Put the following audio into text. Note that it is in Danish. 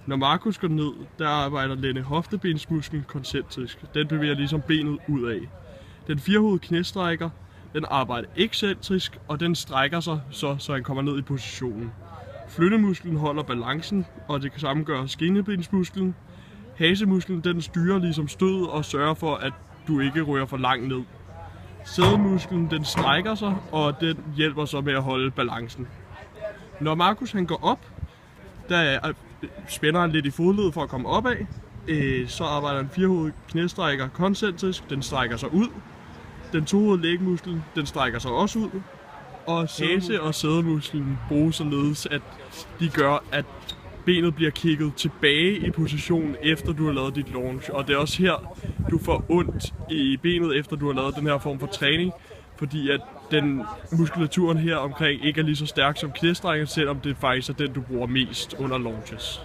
Når Markus går ned, der arbejder Lenne hoftebensmusklen koncentrisk. Den bevæger ligesom benet ud af. Den firhovedede knæstrækker, den arbejder ekscentrisk, og den strækker sig så han kommer ned i positionen. Flyttemusklen holder balancen, og det samme gør skinnebensmusklen. Hasemusklen den styrer ligesom stødet og sørger for, at du ikke ryger for langt ned. Sædemusklen den strækker sig, og den hjælper så med at holde balancen. Når Markus han går op, der spænder han lidt i fodledet for at komme opad. Så arbejder en firhovedet knæstrækker koncentrisk, den strækker sig ud. Den tohovedede lægmuskel, den strækker sig også ud. Og hase- og sædemusklen bruges således, at de gør, at benet bliver kigget tilbage i positionen, efter du har lavet dit launch. Og det er også her, du får ondt i benet, efter du har lavet den her form for træning. Fordi at den muskulaturen her omkring ikke er lige så stærk som knæstrækken, selvom det faktisk er den, du bruger mest under launches.